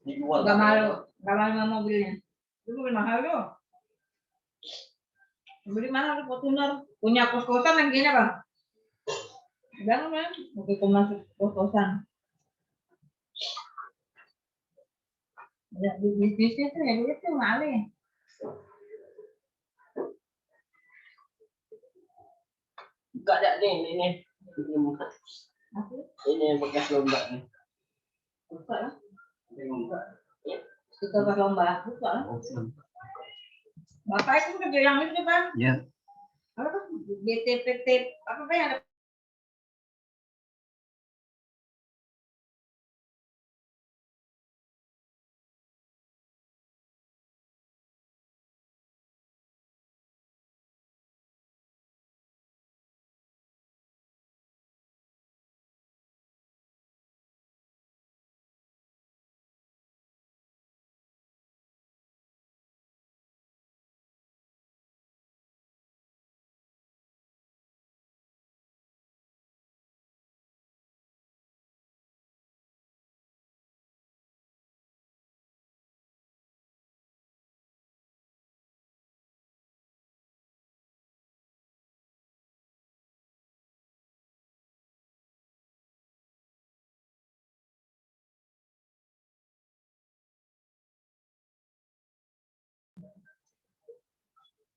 Dijual. Gak malu mobilnya. Itu mobil mahal tuh. Beli mana tuh Fortuner? Punya kos-kosan yang gini bang? Jangan bang, mobil masuk kos-kosan. Ya, bisnisnya tuh ya duit tuh malih. Enggak ada nih. Ini bekas lomba nih. Buka lah. Kita pas lomba, buka lah. Bapak itu kerja yang itu bang? Ya. Apa tuh? BTPT apa yang ada?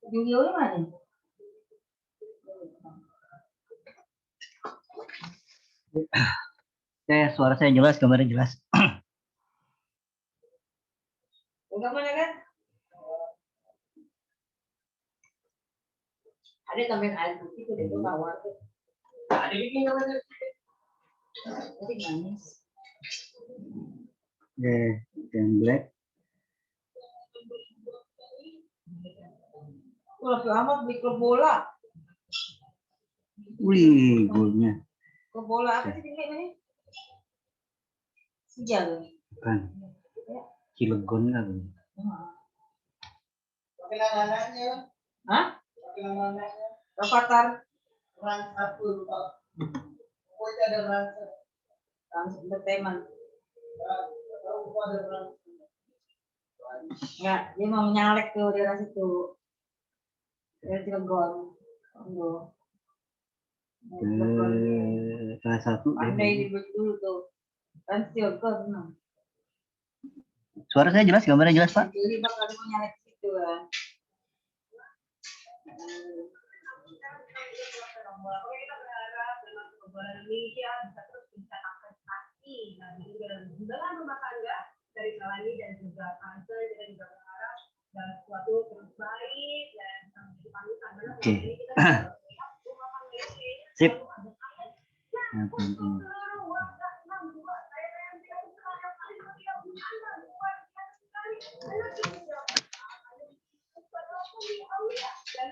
Videonya mana? Suara saya jelas, gambarnya jelas. Udah mana kan? Ada tambahan air putih tuh itu tawar tuh. Ada bikin namanya. Nanti manis. Yang black. Wah, selamat di klub bola. Wih, golnya. Klub bola apa sih ini? Sejal. Bukan. Cilegon kan. Pakai namanya. Hah? Pakai namanya. Rapatar. Rans apa lupa. Pokoknya ada rans. Rans entertainment. Lupa ada rans. Enggak, dia mau nyalek tuh daerah situ. Dari Cilegon. Tunggu. Salah satu. Pandai dibeli dulu tuh. Kan Cilegon. Suara saya jelas, gambarnya jelas Pak. Jadi bakal mau nyalek situ kan. Kita berharap dengan perubahan Indonesia bisa terus mencetak prestasi dalam rumah tangga dari Kalani dan juga Tante. Kita juga berharap dalam sesuatu terus baik dan menjadi panutan. Oke. Sip. Dan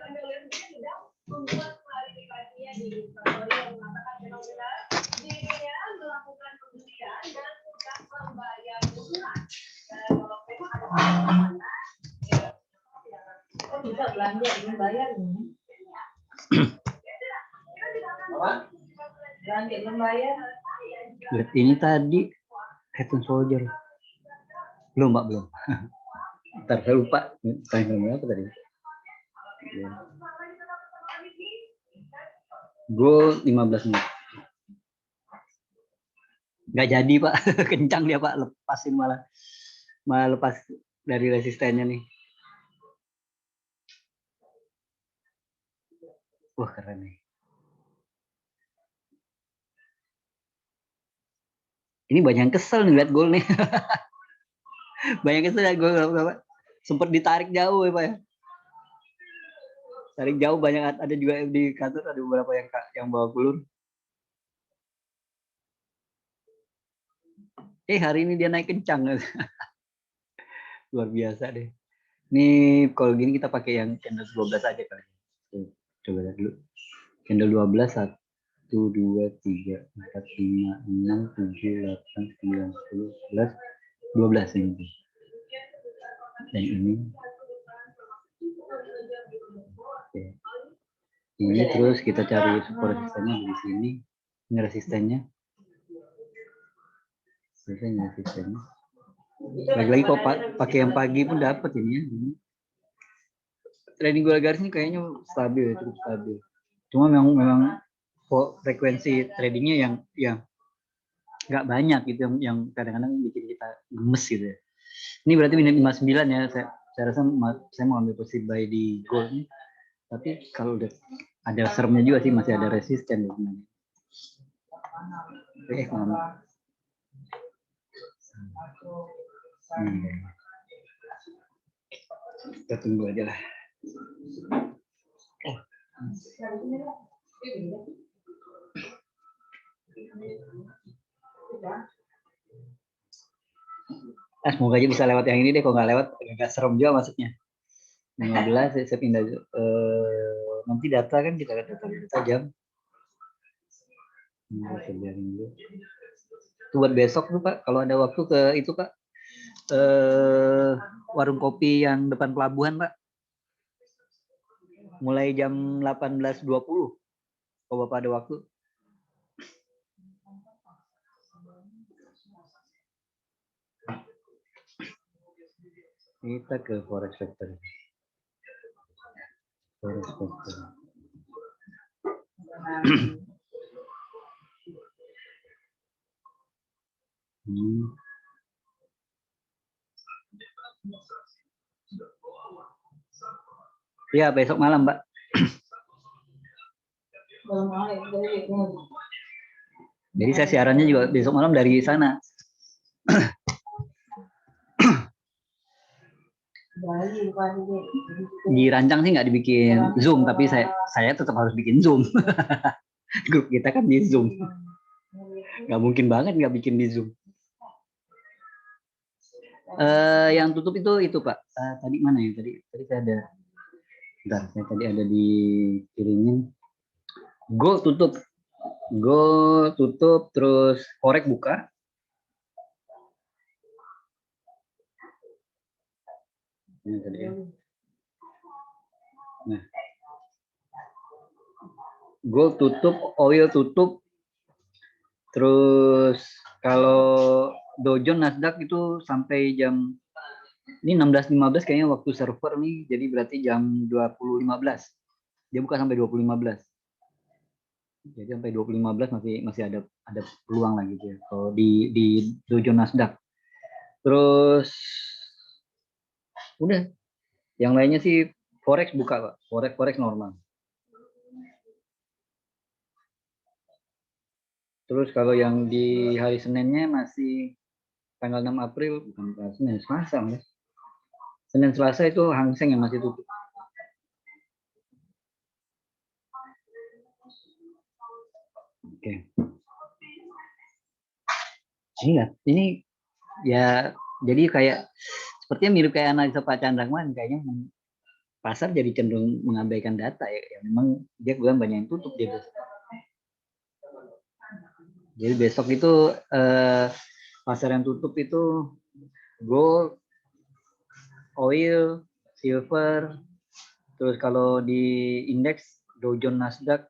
Anda sudah membuat klarifikasinya di Instastory yang mengatakan fenomena dirinya melakukan pembelian dan sudah membayar bunga. Dan kalau memang ada mana Oh bisa belanja dengan bayar nih. Belanja dengan bayar. Lihat ini tadi Head and Soldier. Belum Pak, belum. Ntar saya lupa. Tanya apa tadi? Gol 15 menit. Nggak jadi Pak, kencang dia Pak, lepasin malah lepas dari resistennya nih. Wah keren nih. Ini banyak yang kesel nih lihat gol nih. Banyak kesel lihat gol Pak. Sempat ditarik jauh ya Pak ya. Tarik jauh banyak, ada juga di kantor ada beberapa yang bawa gulur. Hari ini dia naik kencang. Luar biasa deh. Ini kalau gini kita pakai yang candle 12 aja kali. Coba lihat dulu. Candle 12 1 2 3 4 5 6 7 8 9 10 11 12 ini. Dan ini. Oke. Ini terus kita cari support resistennya di sini. Ini resistennya. Selesai resistennya. Lagi-lagi kalau pakai yang pagi pun dapat ini ya. Trading gula garis ini kayaknya stabil ya, cukup stabil. Cuma memang frekuensi tradingnya yang nggak banyak gitu, yang kadang-kadang bikin kita gemes gitu ya. Ini berarti minus 59 ya. Saya rasa saya mau ambil posisi buy di gold nih. Tapi kalau udah ada seremnya juga sih, masih ada resisten di sini. Oke, kita tunggu aja lah. Semoga aja bisa lewat yang ini deh. Kalau nggak lewat agak serem juga masuknya. 15 saya pindah. Nanti data kan kita lihat data jam. Itu buat besok tuh Pak. Kalau ada waktu ke itu Pak. Warung kopi yang depan pelabuhan Pak. Mulai jam 18.20. Kalau Bapak ada waktu. Kita ke Forex Factory. Forex Factory. Ya, besok malam, Mbak. Jadi saya siarannya juga besok malam dari sana. Dirancang sih nggak dibikin Zoom, tapi saya tetap harus bikin Zoom. Grup kita kan di Zoom. Nggak mungkin banget nggak bikin di Zoom. Yang tutup itu Pak. Tadi mana ya? Tadi saya ada. Bentar, saya tadi ada dikirimin. Gold tutup, terus korek buka. Ini tadi ya. Nah, gold tutup, oil tutup, terus kalau Dow Jones Nasdaq itu sampai jam ini 16.15 kayaknya waktu server nih, jadi berarti jam 20.15. Dia buka sampai 20.15. Jadi sampai 20.15 masih ada peluang lagi gitu ya. Kalau di Dow Jones Nasdaq. Terus udah. Yang lainnya sih forex buka, Pak. Forex normal. Terus kalau yang di hari Seninnya masih tanggal 6 April, bukan Senin, Selasa, Mas. Senin Selasa itu Hang Seng yang masih tutup. Oke. Ini ya jadi kayak sepertinya mirip kayak analisa Pak Candraman, kayaknya pasar jadi cenderung mengabaikan data ya. Memang dia bilang banyak yang tutup dia. Jadi besok itu pasar yang tutup itu gold, oil, silver, terus kalau di indeks Dow Jones Nasdaq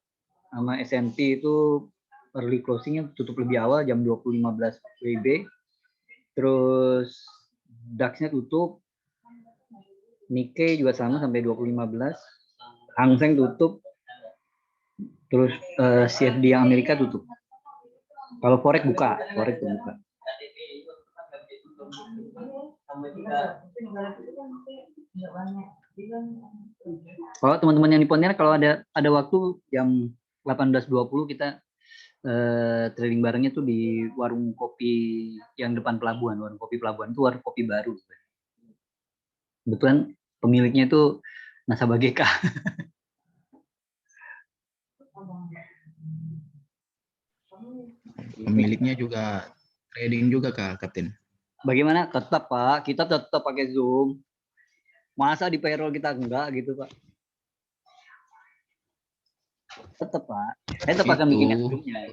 sama S&P itu early closingnya tutup lebih awal jam 20.15 WIB. Terus DAX-nya tutup, Nikkei juga sama sampai 20.15, Hang Seng tutup, terus CFD yang Amerika tutup. Kalau forex buka. Kalau teman-teman yang di Pontianak kalau ada waktu jam 18.20 kita trading barengnya tuh di warung kopi yang depan pelabuhan. Warung kopi pelabuhan itu warung kopi baru. Kebetulan pemiliknya itu nasabah GK. Pemiliknya juga trading juga Kak, Kapten. Bagaimana? Tetap Pak, kita tetap pakai Zoom. Masa di payroll kita enggak gitu Pak? Tetap Pak. Saya tetap akan bikin Zoom-nya.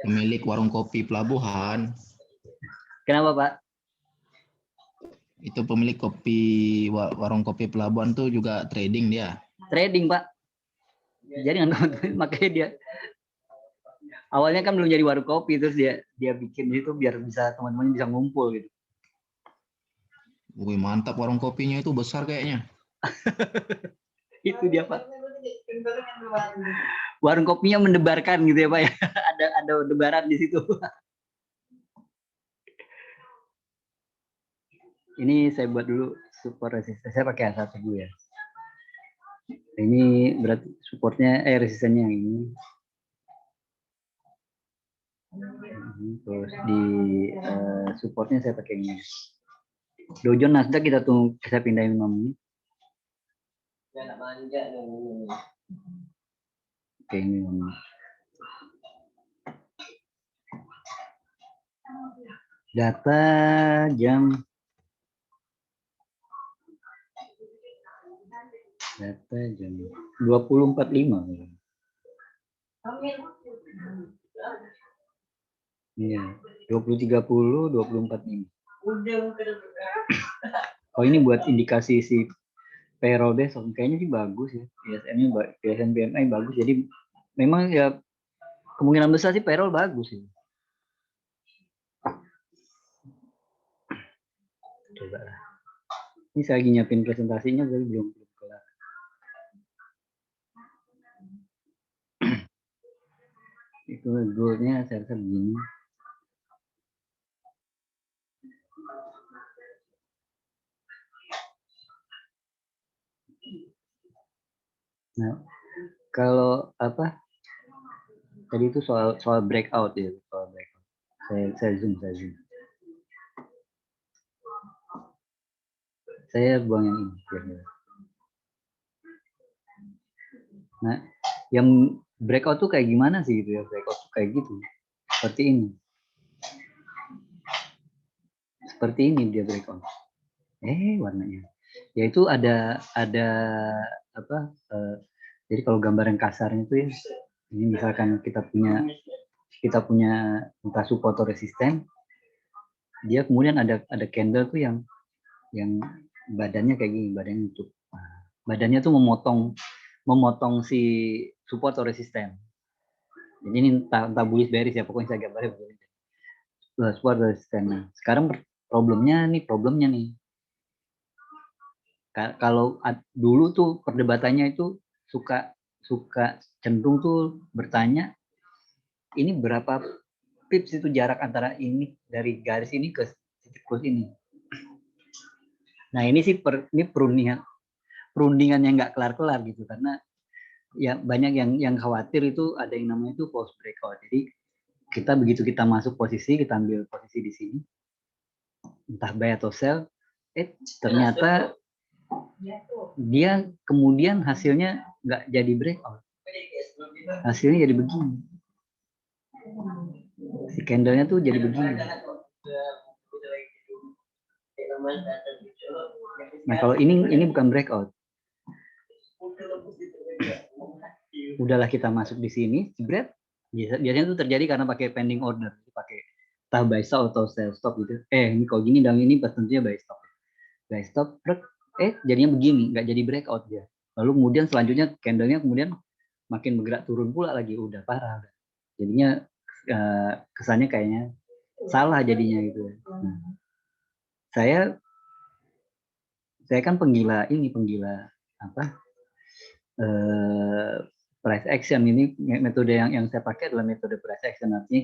Pemilik warung kopi pelabuhan. Kenapa Pak? Itu pemilik warung kopi pelabuhan tuh juga trading dia. Trading Pak. Jadi makanya dia awalnya kan belum jadi warung kopi, terus dia bikin itu biar bisa teman-teman bisa ngumpul gitu. Wih, mantap warung kopinya itu besar kayaknya. Itu dia Pak. Warung kopinya mendebarkan gitu ya Pak ya. Ada debaran di situ. Ini saya buat dulu support resisten. Saya pakai A1 dulu ya. Ini berarti supportnya resistennya yang ini. Terus di supportnya saya pakai ini. Dojo Nasdaq kita tunggu, saya pindahin 5 menit. Jangan manja dong. Oke, ini 5 menit. Data jam 20.45. Iya, 20.30, 20.45. Oh, ini buat indikasi si payroll besok. Kayaknya sih bagus ya. ISM-nya, ISM PMI bagus. Jadi memang ya kemungkinan besar sih payroll bagus ya. Coba lah. Ini saya lagi nyiapin presentasinya, tapi belum kelar. Itu goalnya saya rasa begini. Nah, kalau apa? Tadi itu soal breakout ya, soal breakout. Saya zoom. Saya buang yang ini. Nah, yang breakout tuh kayak gimana sih gitu ya? Breakout tuh kayak gitu. Seperti ini. Seperti ini dia breakout. Warnanya. Yaitu ada apa? Jadi kalau gambaran kasarnya itu ya, ini misalkan kita punya entah support atau resisten, dia kemudian ada candle tuh yang badannya kayak gini, badannya tutup. Badannya tuh memotong si support atau resisten. Jadi ini entah bullish bearish ya, pokoknya saya gambarnya begini. Support atau resisten. Nah, sekarang problemnya nih. Kalau dulu tuh perdebatannya itu suka cenderung tuh bertanya, ini berapa pips itu jarak antara ini dari garis ini ke titik close ini. Nah ini sih ini perundingan yang nggak kelar-kelar gitu, karena ya banyak yang khawatir itu ada yang namanya itu false breakout. Jadi begitu kita masuk posisi, kita ambil posisi di sini, entah buy atau sell, ternyata dia kemudian hasilnya nggak jadi breakout, hasilnya jadi begini, si candlenya tuh jadi begini. Nah kalau ini bukan breakout, udahlah kita masuk di sini, jebret. Biasanya itu terjadi karena pakai pending order, pakai entah buy stop atau sell stop gitu. Ini kalau gini dan ini tentunya buy stop. Buy stop, jadinya begini, nggak jadi breakout dia. Lalu kemudian selanjutnya candlenya kemudian makin bergerak turun pula lagi, udah parah. Jadinya kesannya kayaknya salah jadinya gitu. Nah, saya kan penggila apa? Price action. Ini metode yang saya pakai adalah metode price action, artinya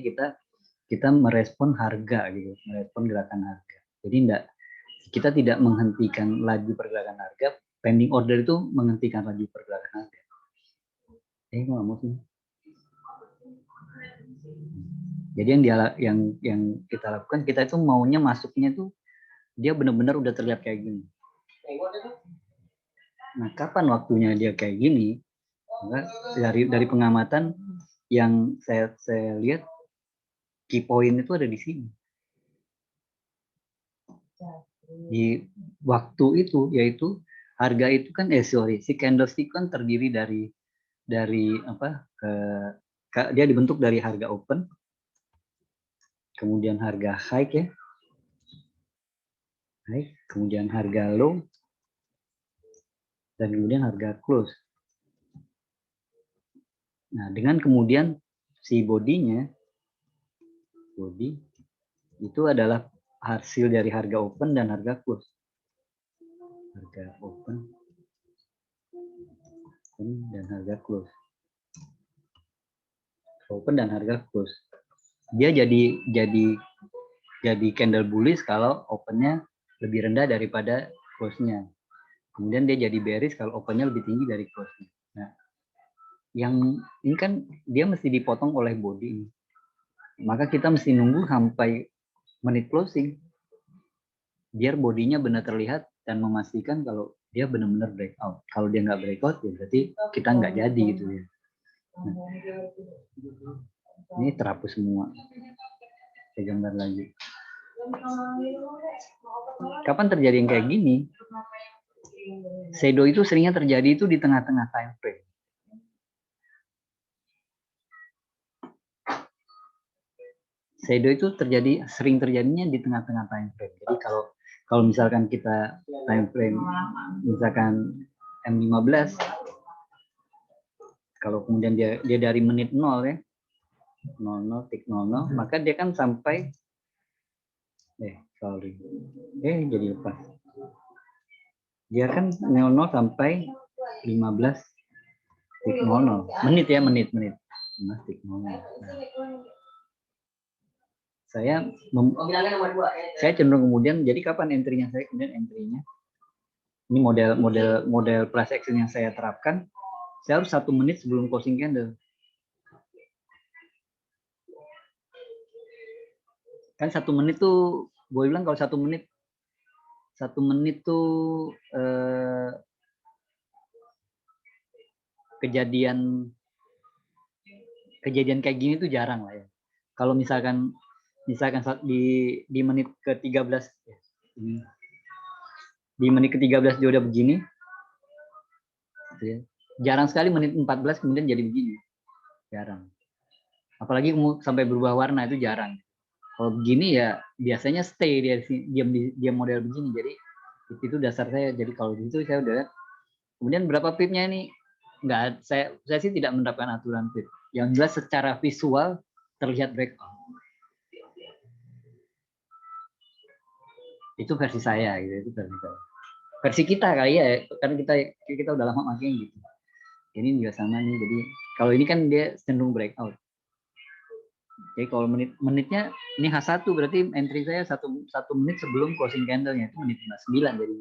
kita merespon harga gitu, merespon gerakan harga. Jadi kita tidak menghentikan laju pergerakan harga, pending order itu menghentikan laju pergerakan harga. Jadi yang kita lakukan, kita itu maunya masuknya tuh dia benar-benar udah terlihat kayak gini. Nah, kapan waktunya dia kayak gini? Dari pengamatan yang saya lihat, key point itu ada di sini. Di waktu itu, yaitu harga itu kan si candlestick kan terdiri dari apa? Dia dibentuk dari harga open, kemudian harga high ya, kemudian harga low, dan kemudian harga close. Nah, dengan kemudian si body itu adalah hasil dari harga open dan harga close. harga open dan harga close. Open dan harga close. Dia jadi candle bullish kalau opennya lebih rendah daripada close-nya. Kemudian dia jadi bearish kalau opennya lebih tinggi dari close-nya. Nah, yang ini kan dia mesti dipotong oleh body ini. Maka kita mesti nunggu sampai menit closing biar bodinya benar terlihat dan memastikan kalau dia benar-benar breakout. Kalau dia nggak breakout ya berarti kita nggak jadi gitu ya. Nah, ini terhapus semua. Saya gambar lagi. Kapan terjadi yang kayak gini? Shadow itu seringnya terjadi itu di tengah-tengah time frame. Shadow itu sering terjadinya di tengah-tengah time frame. Jadi kalau misalkan kita time frame misalkan M15, kalau kemudian dia dari menit 0 ya, 00 tik 00, maka dia kan sampai jadi lepas. Dia kan 00 sampai 15 tik 00. Menit ya, menit. 15 tik 00. Nah, saya cenderung kemudian, jadi kapan entry-nya saya? Kemudian entry-nya ini model price action yang saya terapkan, saya harus 1 menit sebelum closing candle. Kan 1 menit tuh, gue bilang kalau 1 menit tuh kejadian kayak gini tuh jarang lah ya. Kalau misalkan di menit ke-13 di menit ke-13 dia udah begini, jarang sekali menit 14 kemudian jadi begini, jarang. Apalagi sampai berubah warna itu jarang. Kalau begini ya biasanya stay dia model begini. Jadi itu dasar saya. Jadi kalau gitu saya udah lihat. Kemudian berapa pipnya ini? Enggak, saya sih tidak menerapkan aturan pip. Yang jelas secara visual terlihat breakout. Itu versi saya gitu, itu versi saya. Versi kita kali ya, karena kita udah lama makanya gitu. Ini juga sama nih. Jadi kalau ini kan dia cenderung breakout. Jadi kalau menitnya ini H1 berarti entry saya 1 menit sebelum closing candle-nya itu menit 59 jadi.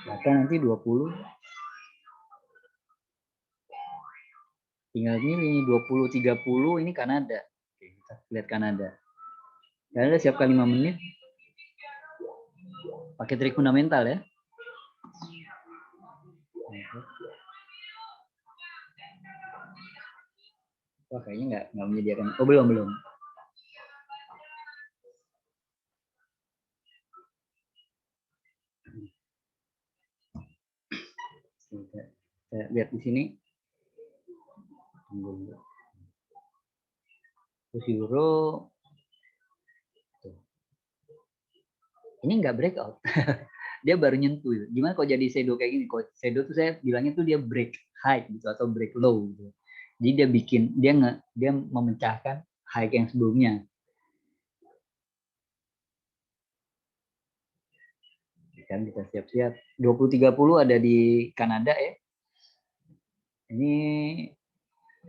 Data nanti 20. Tinggal ini 20 30 ini Kanada. Oke, kita lihat Kanada. Kanada siapkan 5 menit. Pakai trik fundamental ya. Wah, kayaknya nggak menyediakan. Oh, belum. Saya lihat di sini. Terus euro. Ini nggak breakout. Dia baru nyentuh. Gimana kalau jadi shadow kayak gini? Kalau shadow tuh saya bilangnya tuh dia break high gitu atau break low gitu. Jadi dia memecahkan high yang sebelumnya. Kan kita siap-siap. 20.30 ada di Kanada ya. Ini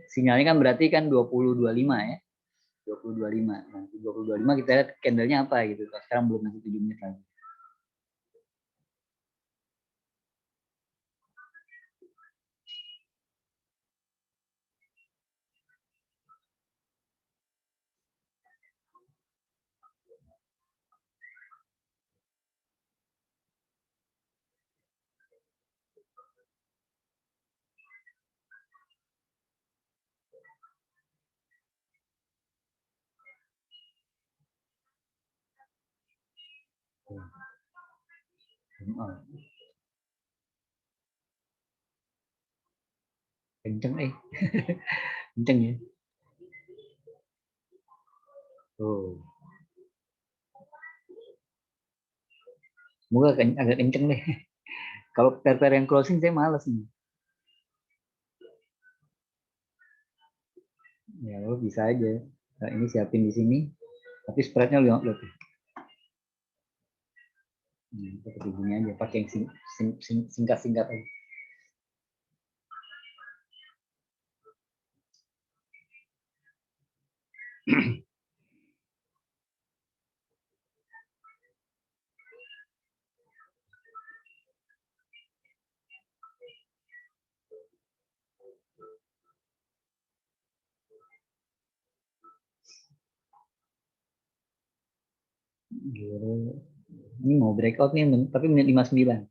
sinyalnya kan berarti kan 20.25 ya. 20.25. Nah, 20.25 kita lihat candlenya apa gitu. Sekarang belum masih 7 menit lagi. Kenceng kenceng ya. Semoga agak kenceng deh. Kalau pair yang closing saya males nih. Ya lo bisa aja. Nah, ini siapin di sini. Tapi spreadnya 50. Seperti gini aja, pakai yang singkat-singkat aja. Ini mau breakout nih, tapi menit 59.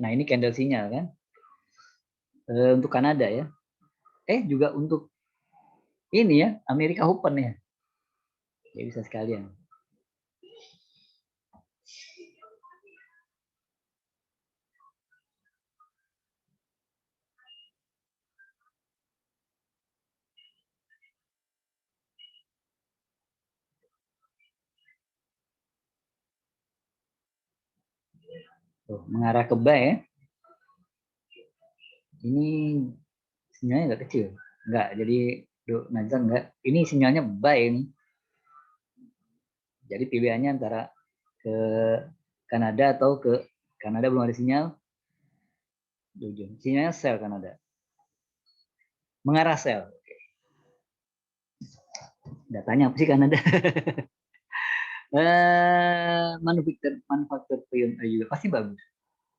Nah ini candle sinyal kan. Untuk Kanada ya. Juga untuk ini ya, Amerika Open ya. Ya bisa sekalian. Tuh, mengarah ke buy ya. Ini sinyalnya nggak kecil. Nggak, jadi Nasdaq nggak. Ini sinyalnya buy ini. Jadi pilihannya antara ke Kanada atau ke Kanada belum ada sinyal. Sinyalnya sell Kanada. Mengarah sell. Oke. Datanya apa sih Kanada? Manufaktur pion juga pasti bagus.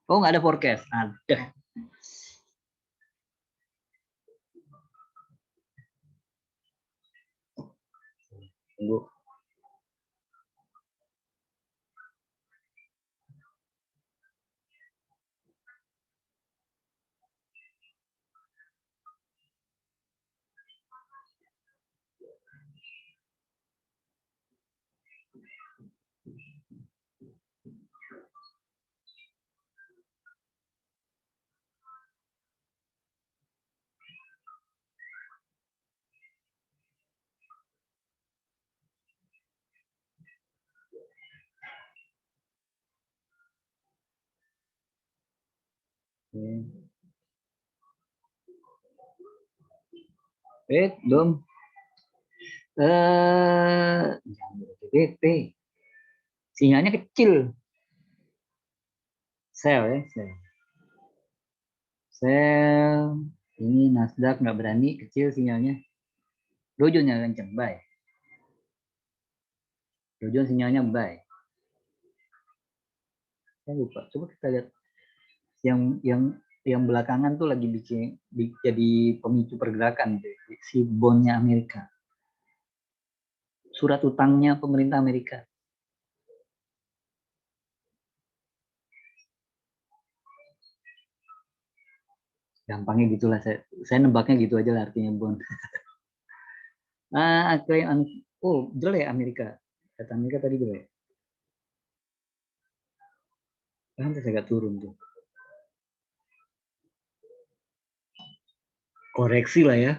Oh nggak ada forecast. Ada. Tunggu. Belum. BP. Sinyalnya kecil. Sell ya, sell. Sell. Ini Nasdaq nggak berani, kecil sinyalnya. Dow Jones yang kenceng, buy. Dow Jones sinyalnya buy. Saya lupa. Coba kita lihat yang belakangan tuh lagi jadi pemicu pergerakan si bondnya Amerika. Surat utangnya pemerintah Amerika. Gampangnya gitulah, saya nebaknya gitu aja lah artinya bond. Jelek Amerika. Kata Amerika tadi jelek. Pantas agak turun tuh. Koreksi lah ya.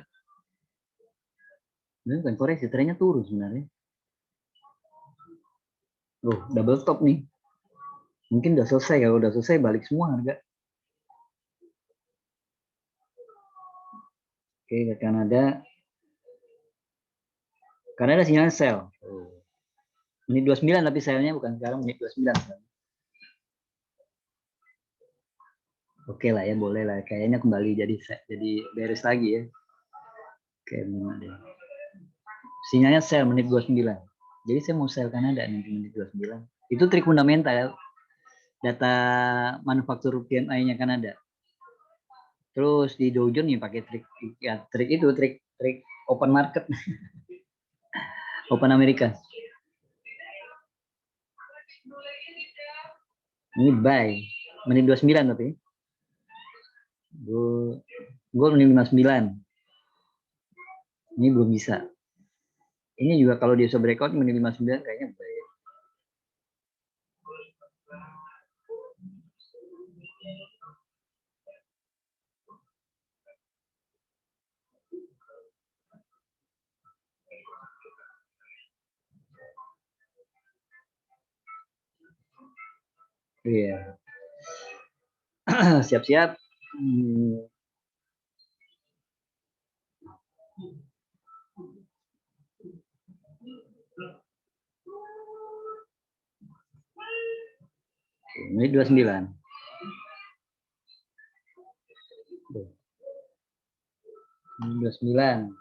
Ini bukan koreksi, trennya turun sebenarnya. Double top nih. Mungkin udah selesai, kalau udah selesai balik semua harga. Oke, ke Kanada. Kanada sinyalnya sell. Menit 29 tapi sellnya bukan sekarang, menit 29. Oke lah ya, boleh lah. Kayaknya kembali jadi beres lagi ya. Oke, sinyalnya sell menit 29. Jadi saya mau sell Kanada nanti menit 29. Itu trik fundamental. Data manufaktur PMI-nya Kanada. Terus di Dow Jones ya pakai trik open market. Open Amerika. Ini buy. Menit 29 tapi. Gue menit 59. Ini belum bisa. Ini juga kalau dia bisa breakout menit 59 kayaknya buy. Iya. Siap-siap. Menit 29. Tuh. Menit 29.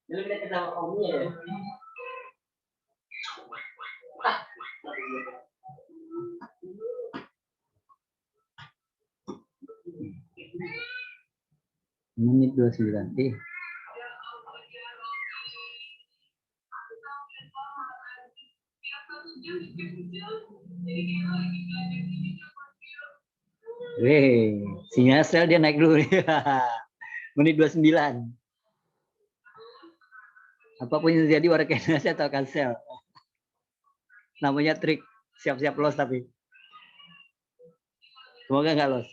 Dulu kita ketemu omnya ya. Menit 29. Sinyal sel dia naik dulu nih. Menit 29. Apapun yang terjadi warga Indonesia atau cancel. Namanya trik siap-siap loss tapi. Semoga nggak loss.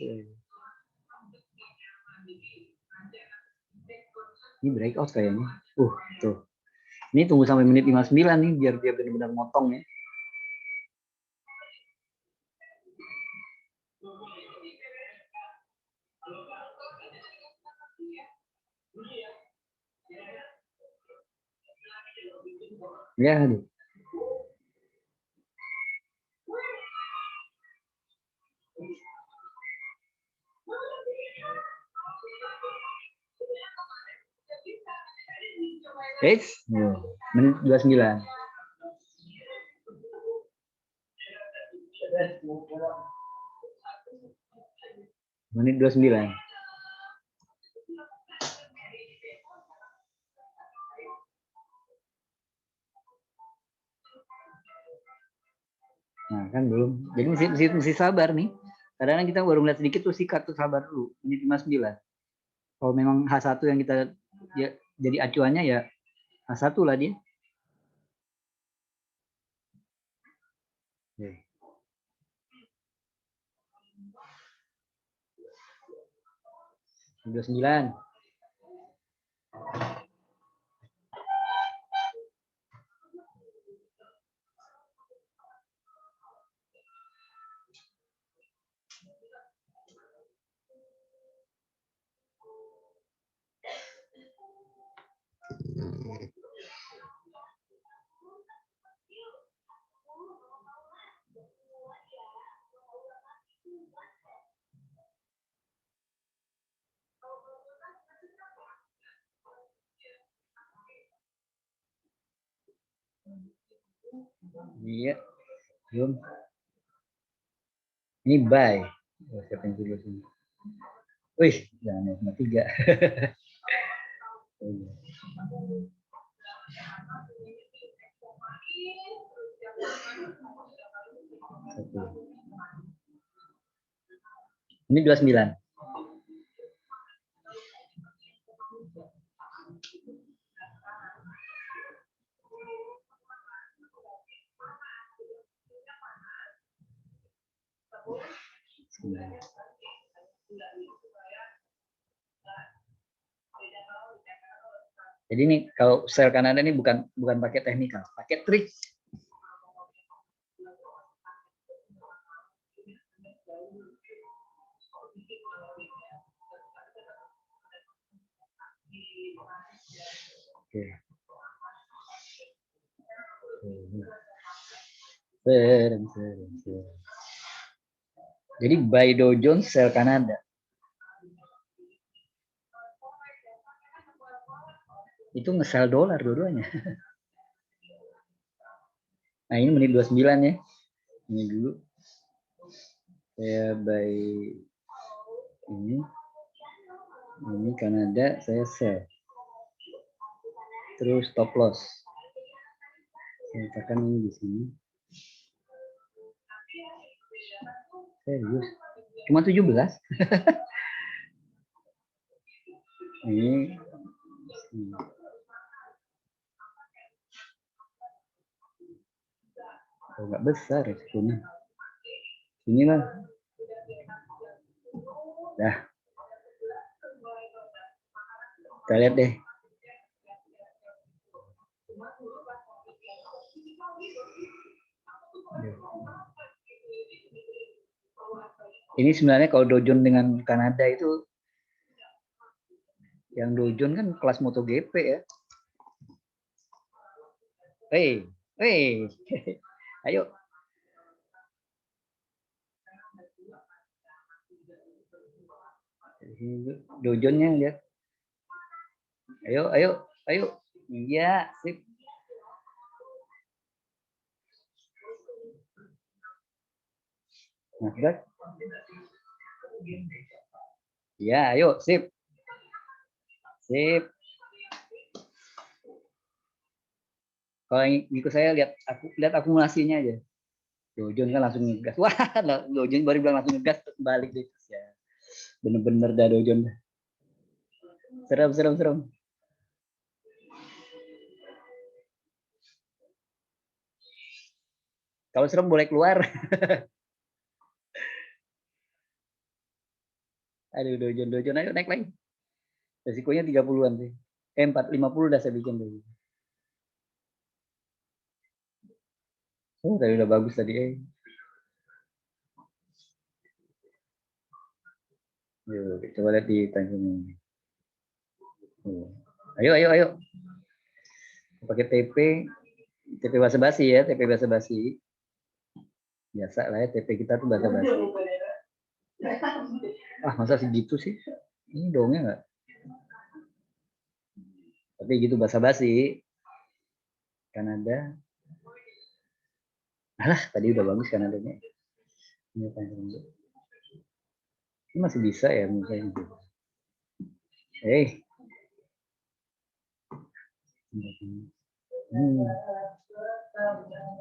Ini breakout kayaknya. Tuh. Ini tunggu sampai menit 59 nih biar dia benar-benar motong ya. Ya, aduh. Menit 29. Menit 29. Nah, kan belum. Jadi mesti sabar nih. Kadang-kadang kita baru melihat sedikit tuh sikat tuh sabar dulu. Menit 59. Kalau memang H1 yang kita ya, jadi acuannya ya H1 lah dia. Oke. Udah 9. Iya, belum. Ini buy. Siapa yang dulu sini? Wih, jangan ya, 3. Ini 29. Jadi ini kalau sel Kanada ini bukan pakai teknikal, pakai trik. Oke. Jadi buy Dow Jones sell Kanada. Itu nge-sell dolar dua-duanya. Nah, ini menit 29 ya. Ini dulu. Saya buy ini Kanada, saya sell. Terus stop loss. Saya tekan ini di sini. Serius. Cuma 17. Ini. Oh, nggak besar resikonya. Sini lah. Dah. Kita lihat deh. Ini sebenarnya kalau Dow Jones dengan Kanada itu, yang Dow Jones kan kelas MotoGP ya. Hei, hei. Ayo. Dojonnya lihat. Ayo, ayo, ayo. Iya, sip. Nasdaq. Ya, ayo, sip. Sip. Kalau yang ikut saya lihat akumulasinya aja. Dojon kan langsung ngegas. Wah, Dojon baru bilang langsung ngegas terus balik deh. Ya. Bener-bener dah Dojon. Serem, serem, serem. Kalau serem boleh keluar. Aduh, Dojon, ayo naik lagi. Resikonya 30-an sih. 50 udah saya bikin dulu. Oh, tadi udah bagus tadi. Yuk, coba lihat di Tanjung. Ayo, ayo, ayo. Pakai TP basa-basi ya, TP basa-basi. Biasa lah ya, TP kita tuh basa-basi. Ah, masa segitu sih? Ini dongnya nggak? Tapi gitu basa-basi. Kanada. Alah, tadi udah bagus Kanadanya. Ini masih bisa ya misalnya.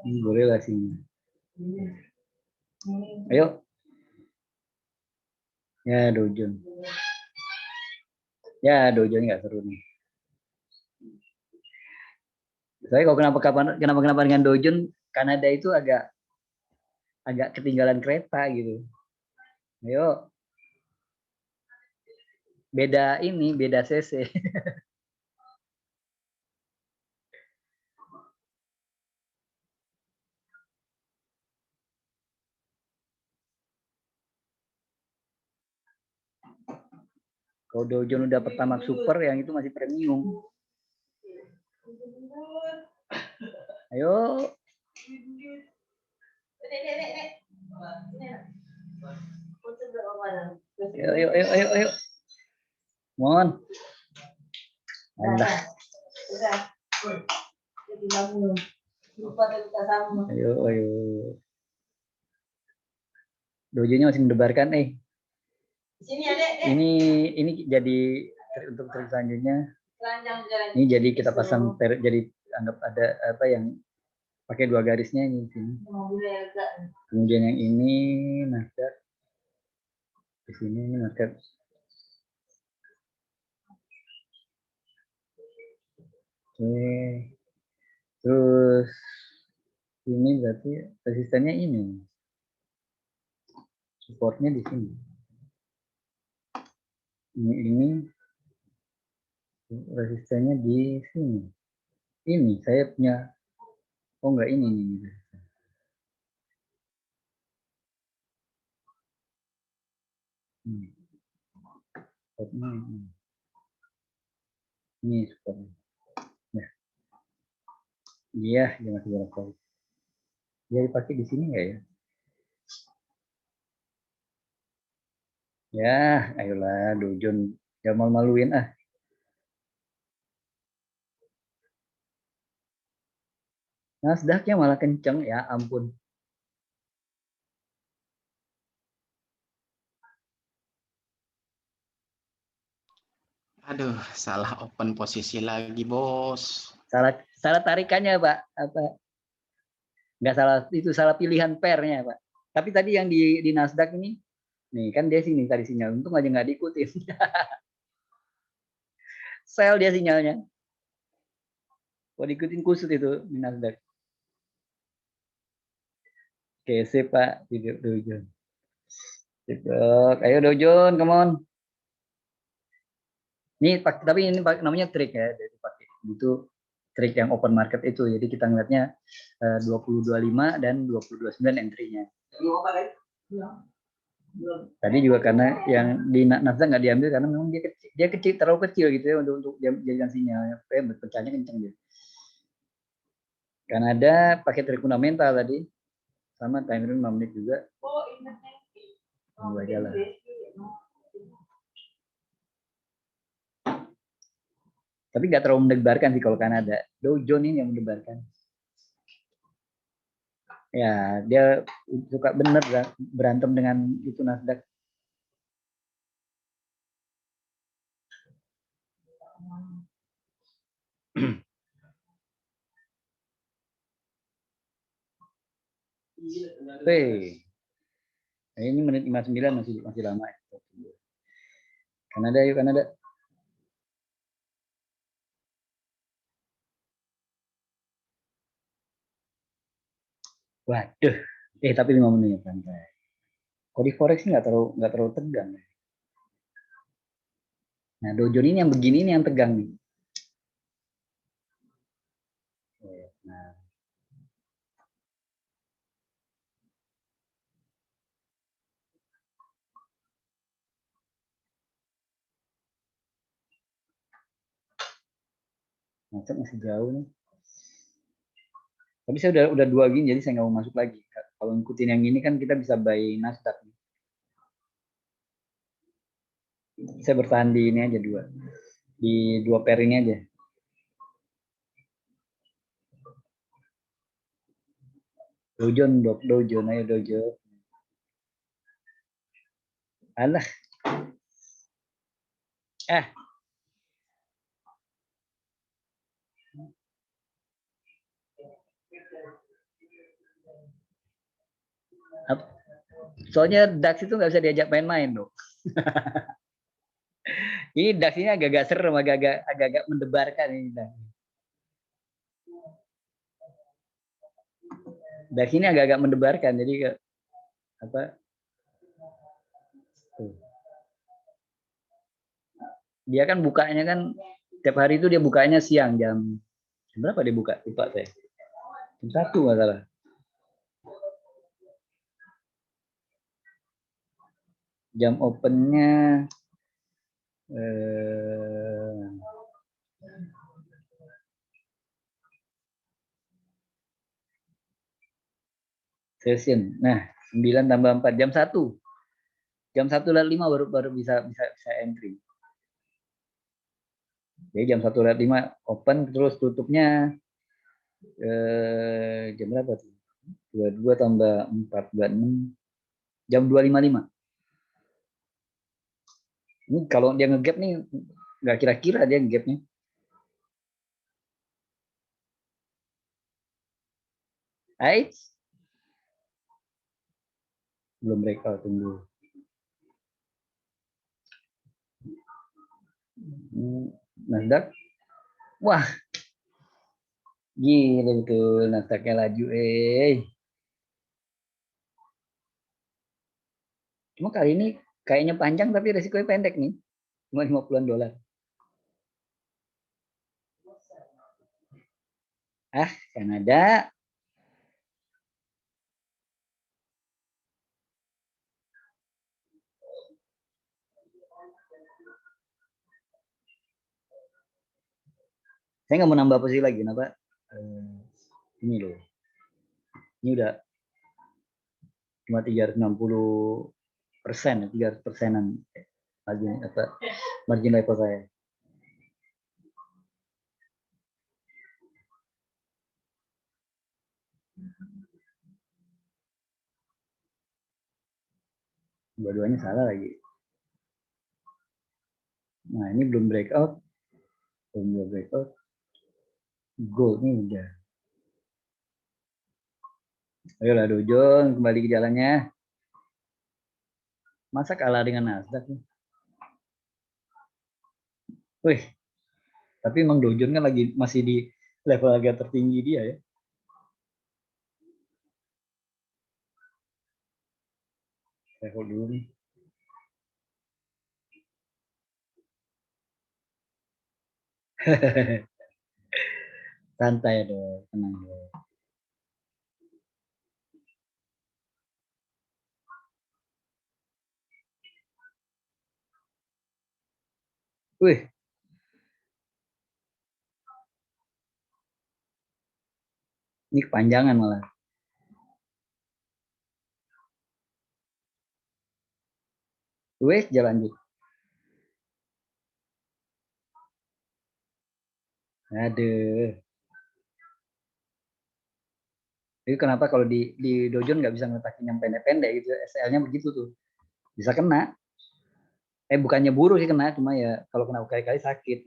Ini boleh lah sini. Ayo. Ya, Dojon. Ya, Dojon nggak seru nih. Saya kalau kenapa dengan Dojon, Kanada itu agak ketinggalan kereta gitu. Ayo. Beda CC. Kalau Dojon udah pertama super, yang itu masih premium. Ayo. Ayo. Mohon. Allah. Ayo. Dojonya masih mendebarkan, Sini adek. Ini jadi untuk trik selanjutnya. Ini jadi kita pasang jadi anggap ada apa yang pakai 2 garisnya ini sini. Kemudian yang ini Nasdaq. Di sini ini Nasdaq. Oke. Terus ini berarti resistennya ini. Supportnya di sini. Ini resistennya di sini. Ini saya punya. Oh enggak, ini. Ini supportnya. Ya. Iya, dia masih bolak-balik. Dia dipakai di sini enggak ya? Ya, ayolah Dojon, jangan malu-maluin ah. Nasdaqnya malah kenceng, ya ampun. Aduh, salah open posisi lagi, Bos. Salah tarikannya, Pak. Apa? Nggak salah, itu salah pilihan pairnya, Pak. Tapi tadi yang di Nasdaq ini, nih kan dia sini tadi sinyal, untung aja nggak diikutin. Sell dia sinyalnya. Kalau diikutin kusut itu di Nasdaq. Oke, sip Pak, video Dojon. Ayo Dojon, come on. Ini tapi ini namanya trik ya, jadi pakai itu trik yang open market itu. Jadi kita ngeliatnya 2025 dan 2029 entry-nya. Tadi juga karena yang di Nasdaq nggak diambil karena memang dia kecil, terlalu kecil gitu ya untuk jadikan sinyal. Pecahnya kencang dia. Kanada pakai trik fundamental tadi. Sama time frame 5 menit juga. Oh, ingatnya. Tunggu aja lah. Tapi nggak terlalu mendebarkan sih kalau Kanada. Dow Jones ini yang mendebarkan. Ya, dia suka bener berantem dengan itu Nasdaq. Wih. Nah, ini menit 59 masih lama. Kanada yuk Kanada. Waduh. Tapi 5 menit santai. Kok di forex nggak terlalu tegang. Nah, Dow Jones ini yang begini ini yang tegang nih. Nah, masih jauh nih. Tapi saya udah 2 gini, jadi saya nggak mau masuk lagi. Kalau ngikutin yang ini kan kita bisa buy Nasdaq. Saya bertahan di ini aja 2. Di 2 pair ini aja. Dow Jones, ayo Dow Jones. Alah. Soalnya DAX itu nggak bisa diajak main-main loh. Ini DAX ini agak-agak serem, agak-agak mendebarkan ini DAX. DAX ini agak-agak mendebarkan, jadi apa? Dia kan bukanya kan tiap hari itu dia bukanya siang jam berapa dia buka? Lupa saya. Jam 1 nggak salah. Jam opennya session. Nah, 9 tambah 4 jam 1. Jam 1:05 baru bisa entry. Jadi jam 1:05 open, terus tutupnya jam berapa tuh? 22 tambah 4 26 jam 2:55. Ini kalau dia ngegap nih nggak kira-kira dia ngegapnya. Hai. Belum breakout, tunggu. Nasdaq. Wah. Gila betul Nasdaqnya laju Cuma kali ini kayaknya panjang tapi resikonya pendek nih. Cuma $50. Kanada. Saya nggak mau nambah posisi lagi, kenapa? Ini loh. Ini udah cuma 360%, 300%-an margin level saya. Dua-duanya salah lagi. Nah, ini belum breakout. Belum breakout. Gold nih udah. Ayolah Dow Jones kembali ke jalannya. Masa kalah dengan Nasdaq nih? Wih, tapi emang Dow Jones kan lagi masih di level agak tertinggi dia ya. Level dulu nih. Santai dong, tenang dong. Wih. Ini kepanjangan malah. Wes jalan lanjut. Aduh. Jadi kenapa kalau di dojon nggak bisa ngeletakin yang pendek-pendek gitu? SL-nya begitu tuh. Bisa kena. Bukannya buru sih kena, cuma ya kalau kena kali-kali sakit.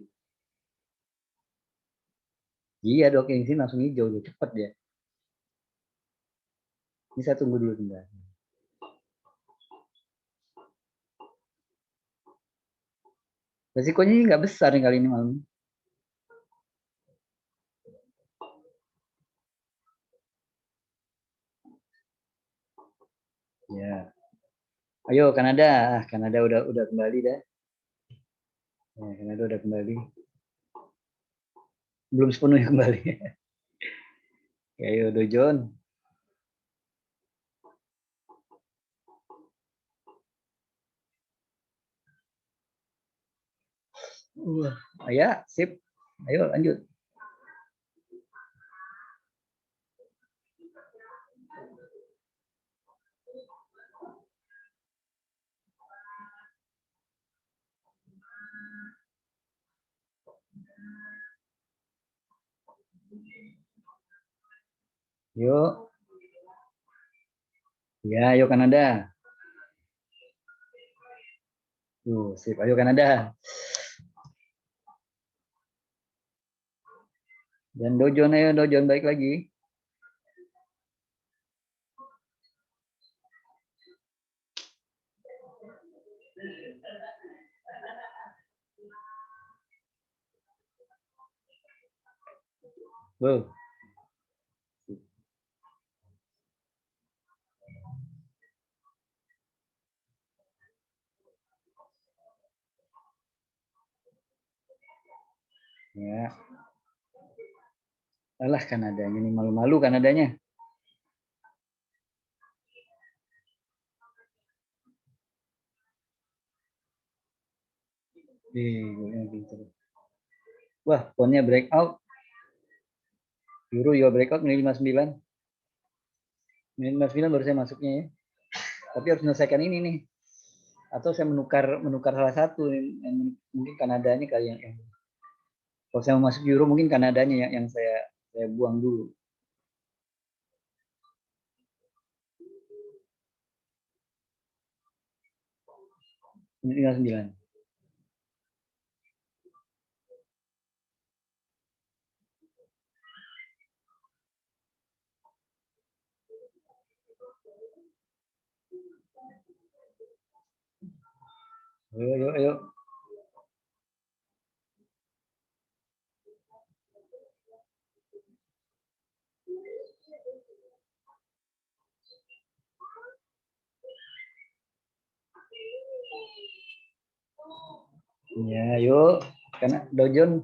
Iya dok, yang sini langsung hijau, cepet dia. Ini saya tunggu dulu bentar. Resikonya nggak besar nih kali ini malam. Ya. Ayo Kanada, Kanada udah kembali dah. Ya, Kanada udah kembali. Belum sepenuhnya kembali. Ya, ayo dojon. Ayo, sip. Ayo lanjut. Yuk. Ya, ayo Kanada. Sip. Ayo Kanada. Dan dojon, ayo dojon baik lagi. Wow. Ya. Alah Kanadanya ini malu-malu Kanadanya. Wah, ponnya breakout. Euro juga breakout menit 59. Menit 59 baru saya masuknya ya. Tapi harus menyelesaikan ini nih. Atau saya menukar salah satu yang mungkin Kanadanya kali yang kalau saya mau masuk Euro mungkin Kanadanya yang saya buang dulu. Menit 59. Ayo. Ya, yuk. Karena dojon.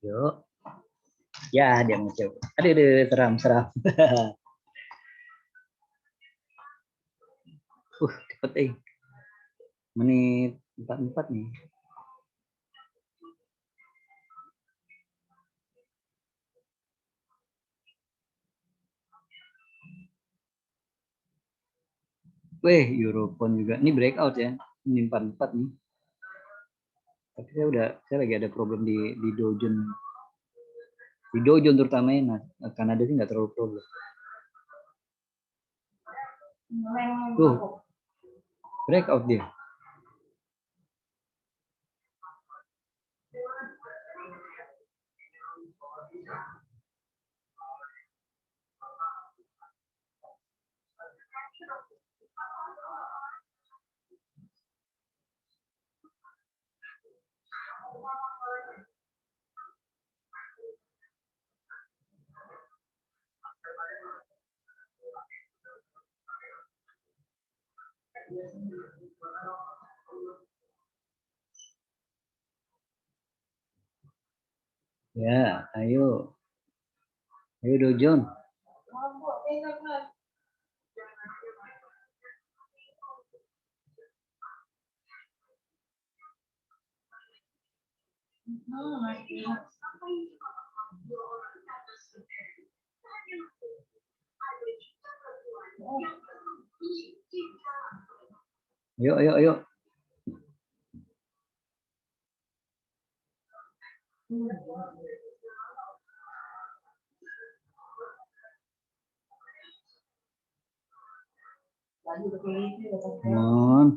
Yuk. Ya, dia mencoba. Aduh, seram. Cepet Menit 44 nih. Europon juga. Ini breakout ya. Ini 44 nih. Tapi saya lagi ada problem di dojon. Di dojon terutamanya. Nah, Kanada sih nggak terlalu problem. Breakout dia. Ya, ayo. Ayo Dojon. Mabuk, tinggal kan. Masih. Ayo, ayo, ayo. Lagi begini, Come on.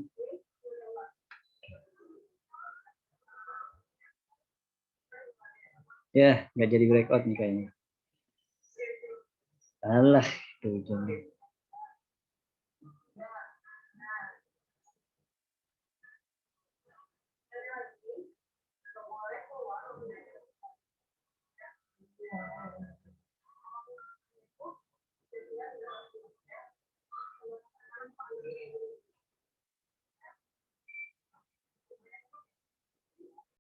Ya, nggak jadi breakout nih kayaknya. Alah, Dojon.